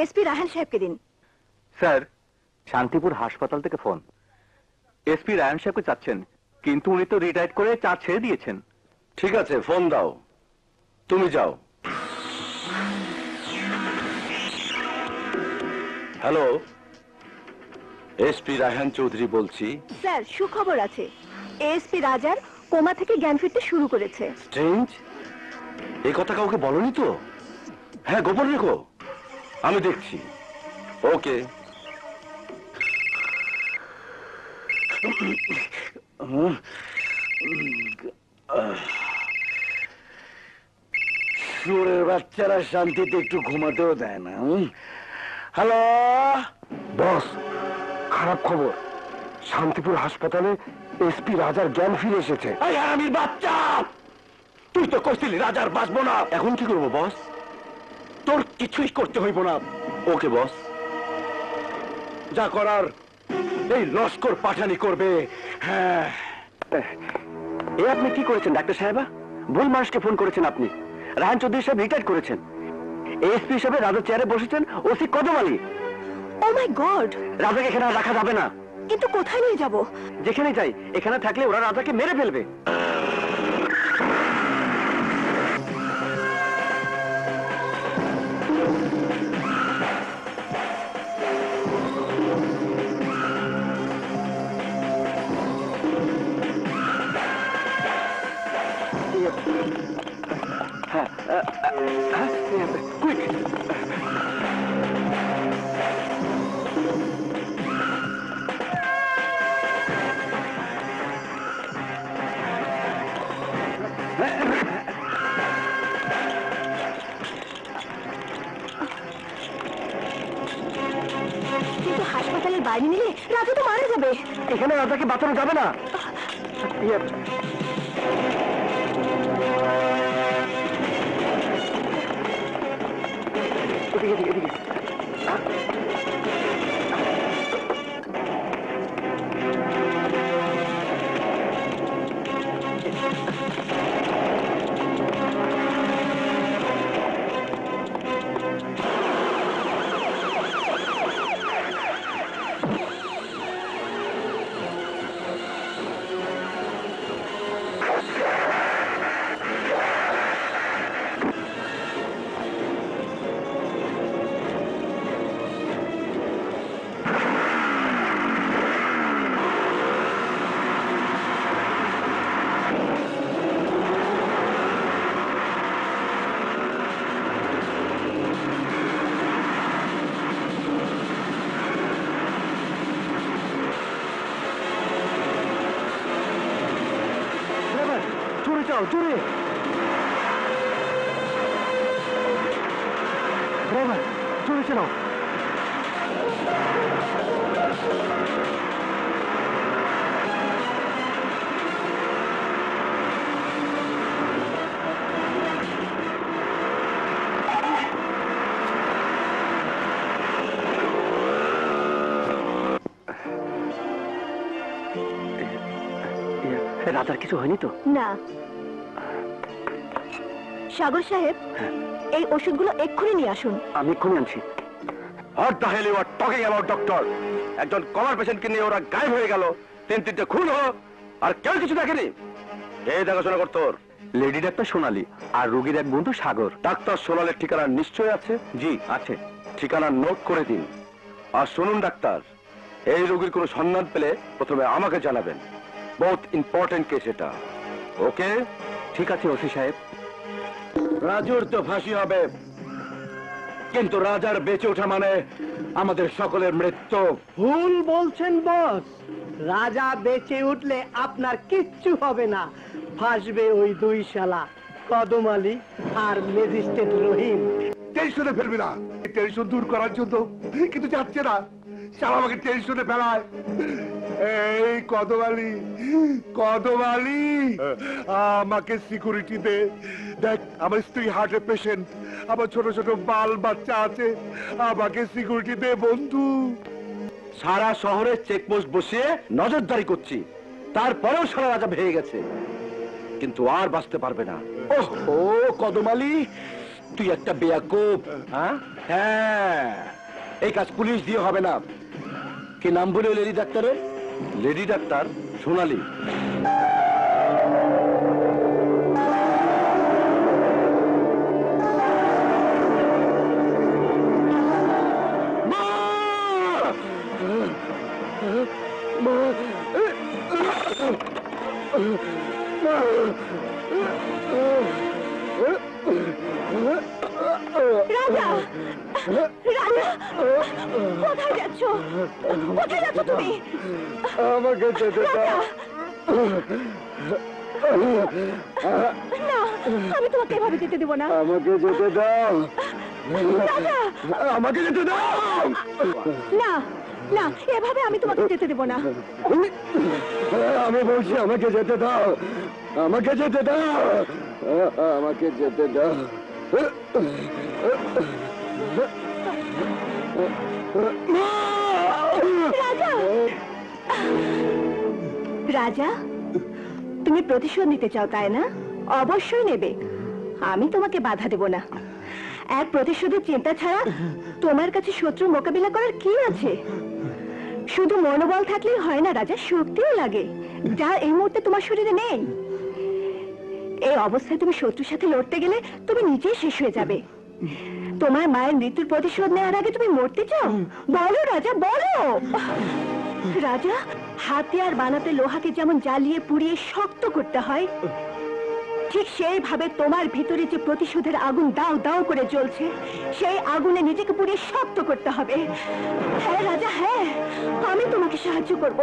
SP Raihan সাহেবকে দিন। Sir, Shantipur হাসপাতাল থেকে ফোন। এসপি রায়হান সাহেবকে চাচ্ছেন, কিন্তু উনি তো রিটায়ার করে চার্জ ছেড়ে দিয়েছেন। ঠিক আছে, ফোন দাও, তুমি যাও। হ্যালো, এসপি রায়হান চৌধুরী বলছি। স্যার, সুখবর আছে, এসপি রাজার কোমা থেকে জ্ঞান ফিরতে শুরু করেছে। স্ট্রেঞ্জ, এই কথা কাউকে বলনি তো? হ্যাঁ, গোপন রেখো, আমি দেখছি। ওকে। শুয়োরের বাচ্চারা শান্তিতে একটু ঘুমাতেও দেয় না। হ্যালো বস, খারাপ খবর, শান্তিপুর হাসপাতালে এসপি রাজার জ্ঞান ফিরে এসেছে। আমি বাচ্চা, তুই তো কইছিলি রাজার বাঁচবো না। এখন কি করবো বস? তোর কিছুই করতে হইব না। ওকে বস, যা করার এই লস্কর পাঠানি করবে। হ্যাঁ। এ আপনি কি করেছেন ডাক্তার সাহেবা? ভুল মানুষকে ফোন করেছেন আপনি। রায়হান চৌধুরী সাহেব রিটায়ার করেছেন, এসপি হিসেবে রাজার চেয়ারে বসেছেন ওসি কদম আলী। ও মাই গড! রাজাকে এখানে রাখা যাবে না। কিন্তু কোথায় নিয়ে যাব? যেখানে যাই, এখানে থাকলে ওরা রাজাকে মেরে ফেলবে। কুইক! কিন্তু হাসপাতালের বাইরে নিলে রাজা তো মারা যাবে। এখানে রাজাকে বাঁচানো যাবে না। এদিকে এদিকে এদিকে। জোরে ড্রাইভার, জোরে চালাও। রাজার কিছু হয়নি তো? না। সাগর সাহেব, এই ওষুধগুলো এক্ষুনি নিয়ে আসুন। আমি এক্ষুনি আনছি। What the hell you are talking about, doctor? একজন কমার পেশেন্টকে নিয়ে ওরা গায়েব হয়ে গেল, তিনটে খুন হলো, আর কেউ কিছু দেখেনি। এই দেখাশোনা কর তোর। লেডি ডাক্তার সোনালী আর রোগীর এক বন্ধু সাগর। ডাক্তার সোনালের ঠিকানা নিশ্চয় আছে? জি আছে। ঠিকানা নোট করে দিন। আর শুনুন ডাক্তার, এই রোগীর কোনো সন্ধান পেলে প্রথমে আমাকে জানাবেন। বহুত ইম্পর্টেন্ট কেস এটা। ওকে? ঠিক আছে ওসি সাহেব। রাজুর তো ফাঁসি হবে, কিন্তু রাজার বেঁচে ওঠা মানে আমাদের সকলের মৃত্যু। ভুল বলছেন বস, রাজা বেঁচে উঠলে আপনার কিচ্ছু হবে না। ফাঁসবে ওই দুই শালা, কদম আলী আর ম্যাজিস্ট্রেট রহিম। টেনশনে ফেলবি না, টেনশন দূর করার জন্য, কিন্তু যাচ্ছে না। শালা আমাকে টেনশনে ফেলায়। এই কদম আলী, কদম আলী, আমাকে সিকিউরিটি দে। দেখ, আমার স্ত্রী হার্টের পেশেন্ট, আমার ছোট ছোট বাল বাচ্চা আছে, আমাকে সিকিউরিটি দে বন্ধু। সারা শহরে চেকপোস্ট বসিয়ে নজরদারি করছি, তারপরেও সারা রাজা ভেঙে গেছে, কিন্তু আর বাঁচতে পারবে না। ওহ ও কদম আলী, তুই একটা বেয়াকুব। হ্যাঁ, এই কাজ পুলিশ দিয়ে হবে না। কি নাম বলে লেডি ডাক্তারের? লেডি ডাক্তার সোনালী। রাজা, রাজা, কোথায় যাচ্ছ? কোথায় যাচ্ছ তুমি? আমাকে যেতে দাও। না, আমি তোমাকে এভাবে যেতে দেবো না। আমাকে যেতে দাও। রাজা, আমাকে যেতে দাও। না, না, এভাবে আমি তোমাকে যেতে দেবো না। আমি বলছি আমাকে যেতে দাও। আমাকে যেতে দাও। আমাকে যেতে দাও। রাজা, রাজা, তুমি প্রতিশোধ নিতে চাও তাই না? অবশ্যই নেবে, আমি তোমাকে বাধা দেব না। এক প্রতিশোধের চিন্তা ছাড়া তোমার কাছে শত্রু মোকাবিলা করার কি আছে? শুধু মনোবল থাকলেই হয় না রাজা, শক্তিও লাগে, যা এই মুহূর্তে তোমার শরীরে নেই। এই অবস্থায় তুমি শত্রুর সাথে লড়তে গেলে তুমি নিজেই শেষ হয়ে যাবে। তোমার মায়ের মৃত্যুর প্রতিশোধ নেওয়ার আগে তুমি মরতে চাও? বলো রাজা, বলো। রাজা, হাতিয়ার বানাতে লোহাকে যেমন জ্বালিয়ে পুড়িয়ে শক্ত করতে হয়, ঠিক সেইভাবে তোমার ভিতরে যে প্রতিশোধের আগুন দাও দাও করে জ্বলছে, সেই আগুনে নিজেকে পুড়িয়ে শক্ত করতে হবে। হ্যাঁ রাজা, হ্যাঁ, আমি তোমাকে সাহায্য করব।